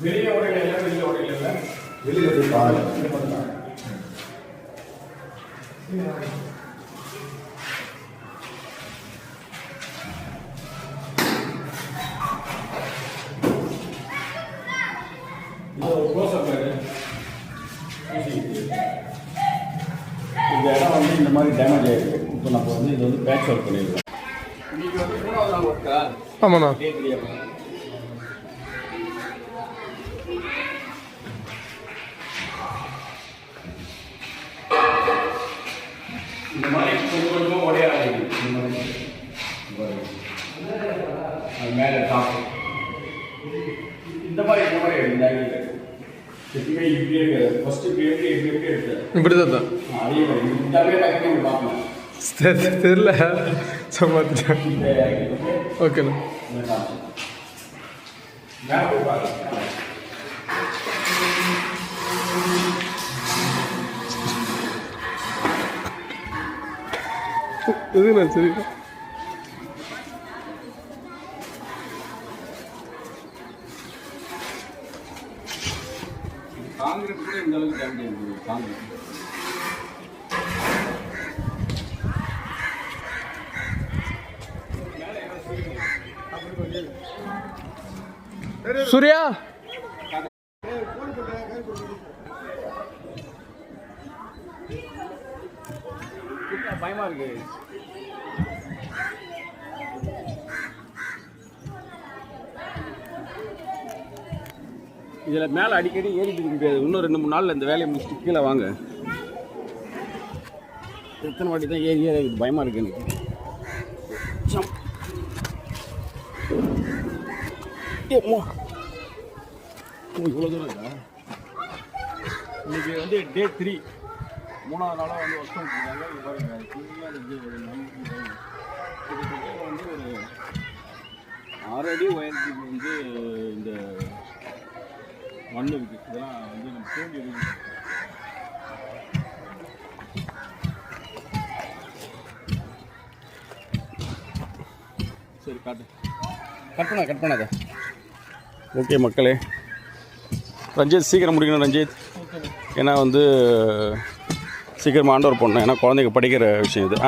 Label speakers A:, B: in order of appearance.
A: வெளியே உடையில வெளியே உடையில
B: வெளியில் போய் பாருங்க. இந்த இடம் வந்து இந்த மாதிரி டேமேஜ் ஆகிருக்கு. இப்போ நம்ம வந்து இது வந்து பேட்ச் ஒர்க் பண்ணிடுவோம்.
A: இன்னைக்கு வந்து 3வது நாள் ஒர்க்கா?
C: ஆமாண்ணா.
A: இந்த மாதிரி கொஞ்சம் கொஞ்சமாக உடைய ஆரம்பிக்குது. இந்த மாதிரி அது மேலே டாப் இந்த மாதிரி இந்த ஆங்கிள் எப்பயுமே இப்படியே ஃபர்ஸ்ட் இப்படி எப்படி எடுத்தேன்
C: இப்படி தான்
A: அதே மாதிரி இந்தாவே டக்குனு பார்க்கணும்.
C: தெரியல சும்மா ஓகேண்ணா.
A: மேலே போய் பாருங்க.
C: இதுண்ணா சரி.
A: காங்கிரீட் கூட இந்த அளவுக்கு டேமேஜ் இருக்குது. காங்கிரீட்
C: சூர்யா
A: பயமா இருக்கு. இதில் மேலே அடிக்கடி ஏறிட்டு முடியாது. இன்னும் 2-3 நாளில் இந்த வேலையை முடிச்சுட்டு கீழே வாங்க. எத்தனை வாட்டி தான் ஏறி இருக்குது. பயமாக இருக்குது எனக்கு. இவ்வளோ தூரம் இருக்கா? இன்னைக்கு வந்து டே 3 3வது நாளாக வந்து ஒர்க் பண்ணிருக்காங்க. இது பாருங்க கிட்டத்தட்ட வந்து ஒரு 6 அடி உயரத்துக்கு வந்து இந்த மண் இருக்குது. இதெல்லாம் வந்து நம்ம தோண்டி எடுக்கணும். சரி காட்டு கட் பண்ணாத. ஓகே மக்களே, ரஞ்சித் சீக்கிரம் முடிக்கணும் ரஞ்சித். ஏன்னா வந்து சீக்கிரமாக ஆண்டவர் பண்ணணும். ஏன்னா குழந்தைங்க படிக்கிற விஷயம் இது.